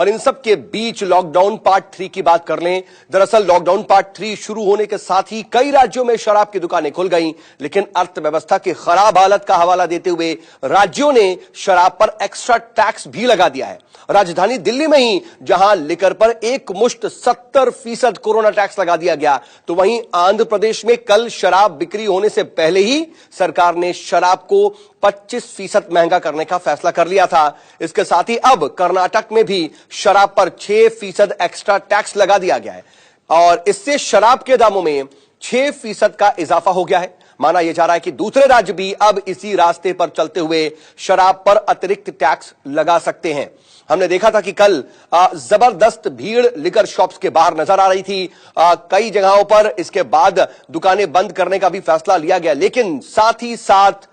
और इन सब के बीच लॉकडाउन पार्ट 3 की बात कर लें। दरअसल लॉकडाउन पार्ट 3 शुरू होने के साथ ही कई राज्यों में शराब की दुकानें खुल गईं, लेकिन अर्थव्यवस्था की खराब हालत का हवाला देते हुए राज्यों ने शराब पर एक्स्ट्रा टैक्स भी लगा दिया है। राजधानी दिल्ली में ही जहां लिकर पर एक मुश्त 70% कोरोना टैक्स लगा दिया गया, तो वहीं आंध्र प्रदेश में कल शराब बिक्री होने से पहले ही सरकार ने शराब को 25% महंगा करने का फैसला कर लिया था। इसके साथ ही अब कर्नाटक में भी शराब पर 6% एक्स्ट्रा टैक्स लगा दिया गया है और इससे शराब के दामों में 6% का इजाफा हो गया है। माना यह जा रहा है कि दूसरे राज्य भी अब इसी रास्ते पर चलते हुए शराब पर अतिरिक्त टैक्स लगा सकते हैं। हमने देखा था कि कल जबरदस्त भीड़ लिकर शॉप्स के बाहर नजर आ रही थी। कई जगहों पर इसके बाद दुकानें बंद करने का भी फैसला लिया गया, लेकिन साथ ही साथ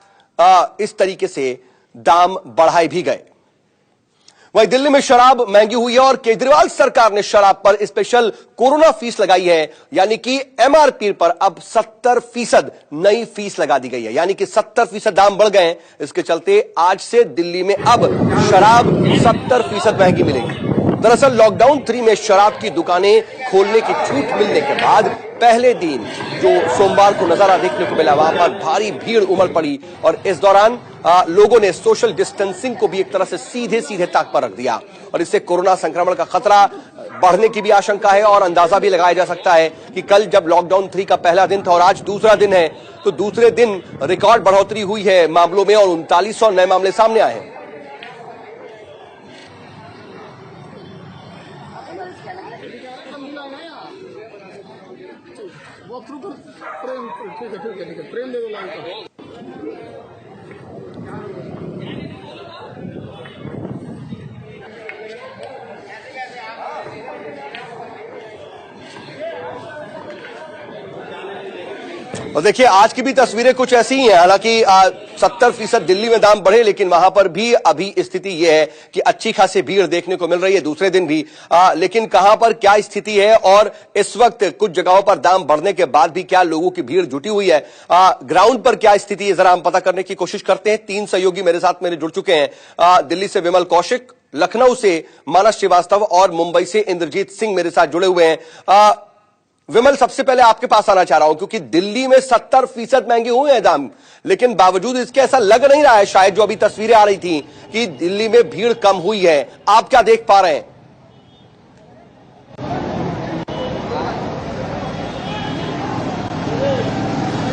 इस तरीके से दाम बढ़ाए भी गए। वहीं दिल्ली में शराब महंगी हुई है और केजरीवाल सरकार ने शराब पर स्पेशल कोरोना फीस लगाई है, यानी कि एमआरपी पर अब 70% नई फीस लगा दी गई है, यानी कि 70% दाम बढ़ गए हैं। इसके चलते आज से दिल्ली में अब शराब 70% महंगी मिलेगी। दरअसल लॉकडाउन 3 में शराब की दुकानें खोलने की छूट मिलने के बाद पहले दिन जो सोमवार को नजारा देखने को मिला, वहां पर भारी भीड़ उमड़ पड़ी और इस दौरान लोगों ने सोशल डिस्टेंसिंग को भी एक तरह से सीधे सीधे ताक पर रख दिया और इससे कोरोना संक्रमण का खतरा बढ़ने की भी आशंका है और अंदाजा भी लगाया जा सकता है कि कल जब लॉकडाउन 3 का पहला दिन था और आज दूसरा दिन है, तो दूसरे दिन रिकॉर्ड बढ़ोतरी हुई है मामलों में और 3900 नए मामले सामने आए हैं। प्रेम दे दो। और देखिए आज की भी तस्वीरें कुछ ऐसी ही हैं। हालांकि 70% दिल्ली में दाम बढ़े, लेकिन वहां पर भी अभी स्थिति यह है कि अच्छी खासी भीड़ देखने को मिल रही है दूसरे दिन भी। लेकिन कहां पर क्या स्थिति है और इस वक्त कुछ जगहों पर दाम बढ़ने के बाद भी क्या लोगों की भीड़ जुटी हुई है, ग्राउंड पर क्या स्थिति है, जरा हम पता करने की कोशिश करते हैं। 3 सहयोगी मेरे साथ जुड़ चुके हैं। दिल्ली से विमल कौशिक, लखनऊ से मानस श्रीवास्तव और मुंबई से इंद्रजीत सिंह मेरे साथ जुड़े हुए हैं। विमल, सबसे पहले आपके पास आना चाह रहा हूं क्योंकि दिल्ली में 70% महंगे हुए हैं दाम, लेकिन बावजूद इसके ऐसा लग नहीं रहा है, शायद जो अभी तस्वीरें आ रही थी कि दिल्ली में भीड़ कम हुई है। आप क्या देख पा रहे हैं?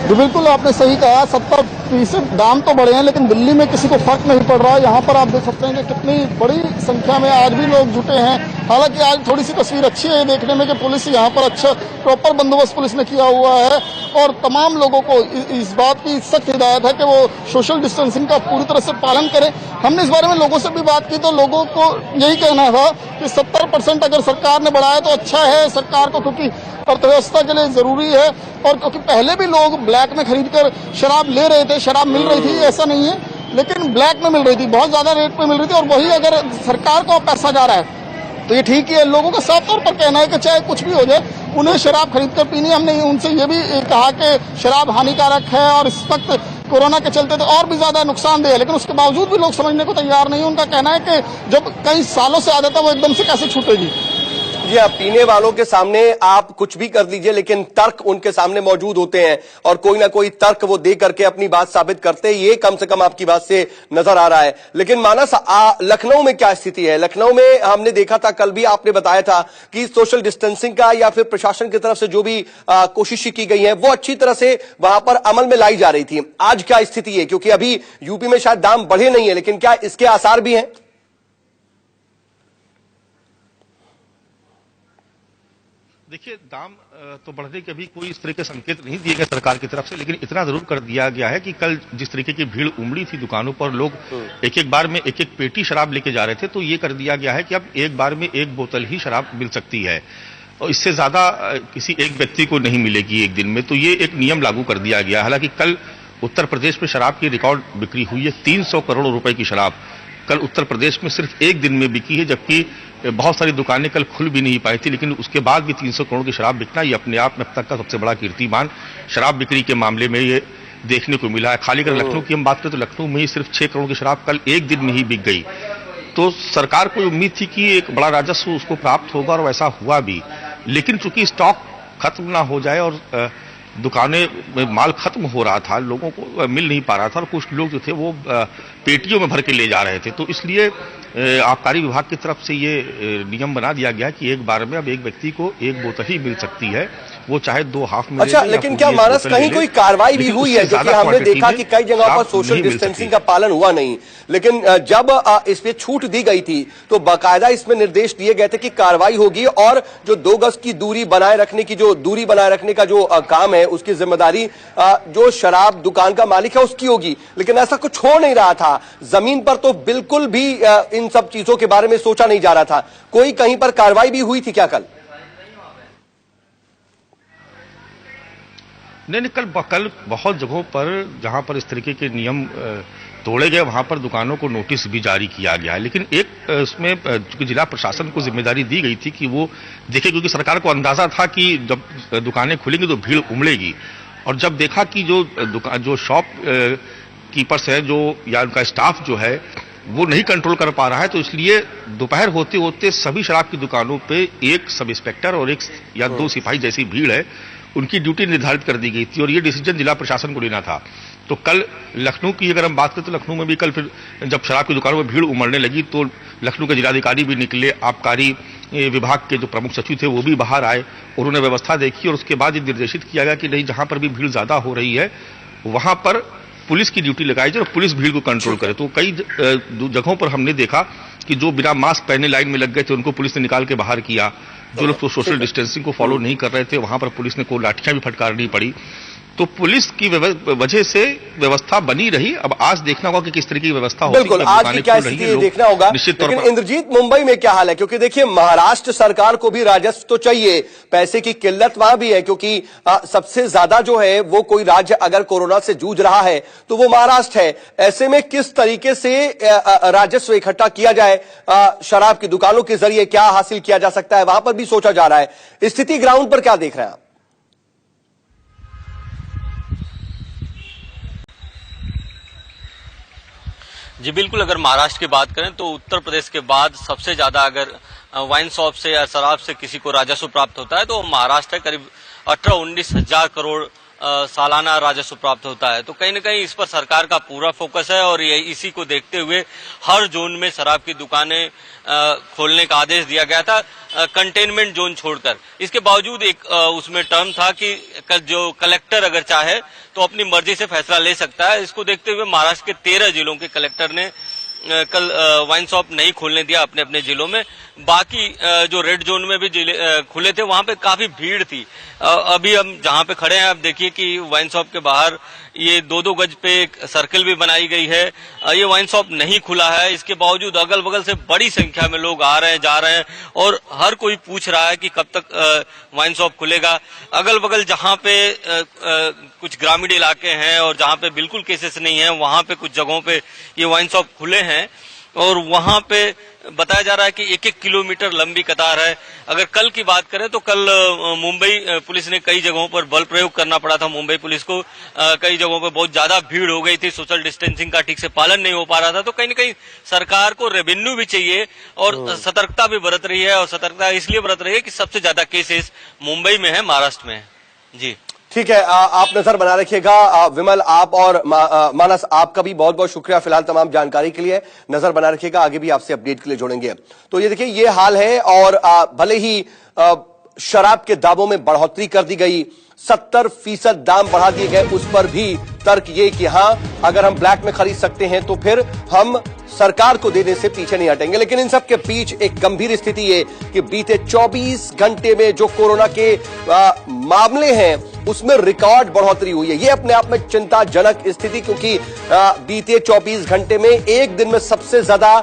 तो बिल्कुल आपने सही कहा, 70% दाम तो बढ़े हैं, लेकिन दिल्ली में किसी को फर्क नहीं पड़ रहा। यहाँ पर आप देख सकते हैं कि कितनी बड़ी संख्या में आज भी लोग जुटे हैं। हालांकि आज थोड़ी सी तस्वीर अच्छी है देखने में कि पुलिस यहाँ पर अच्छा प्रॉपर बंदोबस्त पुलिस ने किया हुआ है और तमाम लोगों को इस बात की सख्त हिदायत है कि वो सोशल डिस्टेंसिंग का पूरी तरह से पालन करें। हमने इस बारे में लोगों से भी बात की तो लोगों को यही कहना था कि 70% अगर सरकार ने बढ़ाया तो अच्छा है सरकार को, क्योंकि अर्थव्यवस्था के लिए जरूरी है और क्योंकि पहले भी लोग ब्लैक में खरीद कर शराब ले रहे थे, शराब मिल रही थी, ऐसा नहीं है, लेकिन ब्लैक में मिल रही थी, बहुत ज्यादा रेट पे मिल रही थी और वही अगर सरकार को पैसा जा रहा है तो ये ठीक ही है। लोगों का साफ तौर पर कहना है कि चाहे कुछ भी हो जाए उन्हें शराब खरीद कर पीनी। हमने उनसे ये भी कहा कि शराब हानिकारक है और इस वक्त कोरोना के चलते तो और भी ज्यादा नुकसानदेह है, लेकिन उसके बावजूद भी लोग समझने को तैयार नहीं है। उनका कहना है कि जब कई सालों से आदत है वो एकदम से कैसे छूटेगी। जी हाँ, पीने वालों के सामने आप कुछ भी कर लीजिए, लेकिन तर्क उनके सामने मौजूद होते हैं और कोई ना कोई तर्क वो दे करके अपनी बात साबित करते हैं। ये कम से कम आपकी बात से नजर आ रहा है। लेकिन मानस, लखनऊ में क्या स्थिति है? लखनऊ में हमने देखा था, कल भी आपने बताया था कि सोशल डिस्टेंसिंग का या फिर प्रशासन की तरफ से जो भी कोशिशें की गई है वो अच्छी तरह से वहां पर अमल में लाई जा रही थी। आज क्या स्थिति है? क्योंकि अभी यूपी में शायद दाम बढ़े नहीं है, लेकिन क्या इसके आसार भी हैं? देखिए, दाम तो बढ़ने के अभी कोई इस तरह के संकेत नहीं दिए गए सरकार की तरफ से, लेकिन इतना जरूर कर दिया गया है कि कल जिस तरीके की भीड़ उमड़ी थी दुकानों पर, लोग एक एक बार में एक एक पेटी शराब लेके जा रहे थे, तो ये कर दिया गया है कि अब एक बार में एक बोतल ही शराब मिल सकती है और इससे ज्यादा किसी एक व्यक्ति को नहीं मिलेगी एक दिन में। तो ये एक नियम लागू कर दिया गया। हालांकि कल उत्तर प्रदेश में शराब की रिकॉर्ड बिक्री हुई है। 300 करोड़ रुपए की शराब कल उत्तर प्रदेश में सिर्फ एक दिन में बिकी है, जबकि बहुत सारी दुकानें कल खुल भी नहीं पाई थी, लेकिन उसके बाद भी 300 करोड़ की शराब बिकना ये अपने आप में अब तक का सबसे बड़ा कीर्तिमान शराब बिक्री के मामले में ये देखने को मिला है। खाली अगर लखनऊ की हम बात करें तो लखनऊ में ही सिर्फ 6 करोड़ की शराब कल एक दिन में ही बिक गई। तो सरकार को उम्मीद थी कि एक बड़ा राजस्व उसको प्राप्त होगा और वैसा हुआ भी। लेकिन चूंकि स्टॉक खत्म ना हो जाए और दुकानें में माल खत्म हो रहा था, लोगों को मिल नहीं पा रहा था और कुछ लोग जो थे वो पेटियों में भर के ले जा रहे थे, तो इसलिए आबकारी विभाग की तरफ से ये नियम बना दिया गया कि एक बार में अब एक व्यक्ति को एक बोतल ही मिल सकती है, वो चाहे 2 हाफ में। अच्छा, लेकिन क्या मानस कहीं कोई कार्रवाई भी हुई है? क्योंकि हमने देखा कि कई जगहों पर सोशल डिस्टेंसिंग का पालन हुआ नहीं, लेकिन जब इस पे छूट दी गई थी तो बाकायदा इसमें निर्देश दिए गए थे कि कार्रवाई होगी और जो 2 गज की दूरी बनाए रखने की का जो काम है उसकी जिम्मेदारी जो शराब दुकान का मालिक है उसकी होगी। लेकिन ऐसा कुछ हो नहीं रहा था। जमीन पर तो बिल्कुल भी इन सब चीजों के बारे में सोचा नहीं जा रहा था। कोई कहीं पर कार्रवाई भी हुई थी क्या कल? नहीं, कल बहुत जगहों पर जहां पर इस तरीके के नियम तोड़े गए वहां पर दुकानों को नोटिस भी जारी किया गया है। लेकिन एक इसमें चूंकि जिला प्रशासन को जिम्मेदारी दी गई थी कि वो देखे, क्योंकि सरकार को अंदाजा था कि जब दुकानें खुलेंगी तो भीड़ उमड़ेगी, और जब देखा कि जो शॉप कीपर्स है जो या उनका स्टाफ जो है वो नहीं कंट्रोल कर पा रहा है, तो इसलिए दोपहर होते होते सभी शराब की दुकानों पे एक सब इंस्पेक्टर और 1 या 2 सिपाही जैसी भीड़ है उनकी ड्यूटी निर्धारित कर दी गई थी और ये डिसीजन जिला प्रशासन को लेना था। तो कल लखनऊ की अगर हम बात करें तो लखनऊ में भी कल फिर जब शराब की दुकानों में भीड़ उमड़ने लगी तो लखनऊ के जिलाधिकारी भी निकले, आबकारी विभाग के जो प्रमुख सचिव थे वो भी बाहर आए और उन्होंने व्यवस्था देखी और उसके बाद ये निर्देशित किया गया कि नहीं, जहां पर भी भीड़ ज्यादा हो रही है वहां पर पुलिस की ड्यूटी लगाई जाए और पुलिस भीड़ को कंट्रोल करे। तो कई जगहों पर हमने देखा कि जो बिना मास्क पहने लाइन में लग गए थे उनको पुलिस ने निकाल के बाहर किया। जो लोग तो सोशल डिस्टेंसिंग को फॉलो नहीं कर रहे थे वहां पर पुलिस ने को लाठियां भी फटकारनी पड़ी। तो पुलिस की वजह से व्यवस्था बनी रही। अब आज देखना होगा कि किस तरीके की व्यवस्था होगी। बिल्कुल, आज की क्या स्थिति है देखना होगा। लेकिन इंद्रजीत, मुंबई में क्या हाल है? क्योंकि देखिए, महाराष्ट्र सरकार को भी राजस्व तो चाहिए, पैसे की किल्लत वहां भी है, क्योंकि सबसे ज्यादा जो है वो कोई राज्य अगर कोरोना से जूझ रहा है तो वो महाराष्ट्र है। ऐसे में किस तरीके से राजस्व इकट्ठा किया जाए, शराब की दुकानों के जरिए क्या हासिल किया जा सकता है, वहां पर भी सोचा जा रहा है। स्थिति ग्राउंड पर क्या देख रहे हैं आप? जी बिल्कुल, अगर महाराष्ट्र की बात करें तो उत्तर प्रदेश के बाद सबसे ज्यादा अगर वाइन शॉप से या शराब से किसी को राजस्व प्राप्त होता है तो महाराष्ट्र है। करीब 18-19 हजार करोड़ सालाना राजस्व प्राप्त होता है। तो कहीं न कहीं इस पर सरकार का पूरा फोकस है और ये इसी को देखते हुए हर जोन में शराब की दुकानें खोलने का आदेश दिया गया था, कंटेनमेंट जोन छोड़कर। इसके बावजूद एक उसमें टर्म था कि जो कलेक्टर अगर चाहे तो अपनी मर्जी से फैसला ले सकता है। इसको देखते हुए महाराष्ट्र के 13 जिलों के कलेक्टर ने कल वाइन शॉप नहीं खोलने दिया अपने अपने जिलों में। बाकी जो रेड जोन में भी खुले थे वहां पे काफी भीड़ थी। अभी हम जहां पे खड़े हैं आप देखिए कि वाइन शॉप के बाहर ये 2-2 गज पे एक सर्किल भी बनाई गई है। ये वाइन शॉप नहीं खुला है, इसके बावजूद अगल बगल से बड़ी संख्या में लोग आ रहे हैं जा रहे हैं और हर कोई पूछ रहा है कि कब तक वाइन शॉप खुलेगा। अगल बगल जहां पे कुछ ग्रामीण इलाके हैं और जहां पे बिल्कुल केसेस नहीं है वहां पे कुछ जगहों पे ये वाइन शॉप खुले हैं और वहां पे बताया जा रहा है कि 1-1 किलोमीटर लंबी कतार है। अगर कल की बात करें तो कल मुंबई पुलिस ने कई जगहों पर बल प्रयोग करना पड़ा था। मुंबई पुलिस को कई जगहों पर बहुत ज्यादा भीड़ हो गई थी, सोशल डिस्टेंसिंग का ठीक से पालन नहीं हो पा रहा था। तो कहीं न कहीं सरकार को रेवेन्यू भी चाहिए और सतर्कता भी बरत रही है और सतर्कता इसलिए बरत रही है कि सबसे ज्यादा केसेस मुंबई में है, महाराष्ट्र में है। जी ठीक है, आप नजर बना रखिएगा। विमल, आप और मानस, आपका भी बहुत बहुत शुक्रिया फिलहाल तमाम जानकारी के लिए। नजर बना रखिएगा, आगे भी आपसे अपडेट के लिए जोड़ेंगे। तो ये देखिए, ये हाल है और भले ही शराब के दामों में बढ़ोतरी कर दी गई, 70% दाम बढ़ा दिए गए, उस पर भी तर्क ये कि हां, अगर हम ब्लैक में खरीद सकते हैं तो फिर हम सरकार को देने से पीछे नहीं हटेंगे। लेकिन इन सब के बीच एक गंभीर स्थिति ये कि बीते 24 घंटे में जो कोरोना के मामले हैं उसमें रिकॉर्ड बढ़ोतरी हुई है। ये अपने आप में चिंताजनक स्थिति, क्योंकि बीते 24 घंटे में एक दिन में सबसे ज्यादा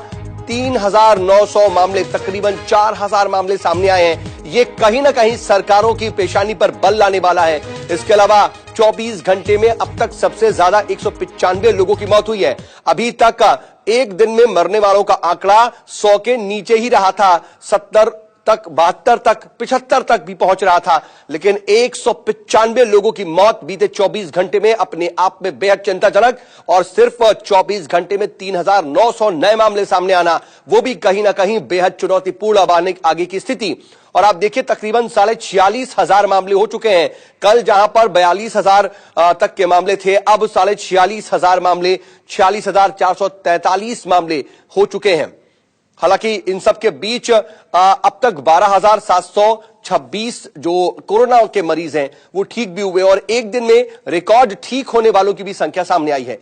3,900 मामले, तकरीबन 4,000 मामले सामने आए हैं। ये कहीं ना कहीं सरकारों की पेशानी पर बल लाने वाला है। इसके अलावा 24 घंटे में अब तक सबसे ज्यादा 195 लोगों की मौत हुई है। अभी तक एक दिन में मरने वालों का आंकड़ा 100 के नीचे ही रहा था। 70 तक, 72 तक, 75 तक भी पहुंच रहा था। लेकिन 195 लोगों की मौत बीते 24 घंटे में अपने आप में बेहद चिंताजनक, और सिर्फ 24 घंटे में 3900 नए मामले सामने आना, वो भी कहीं ना कहीं बेहद चुनौतीपूर्ण अब आगे की स्थिति। और आप देखिए तकरीबन 46,500 मामले हो चुके हैं। कल जहां पर 42,000 तक के मामले थे, अब 46,500 मामले, 46,443 मामले हो चुके हैं। हालांकि इन सब के बीच अब तक 12,726 जो कोरोना के मरीज हैं वो ठीक भी हुए, और एक दिन में रिकॉर्ड ठीक होने वालों की भी संख्या सामने आई है।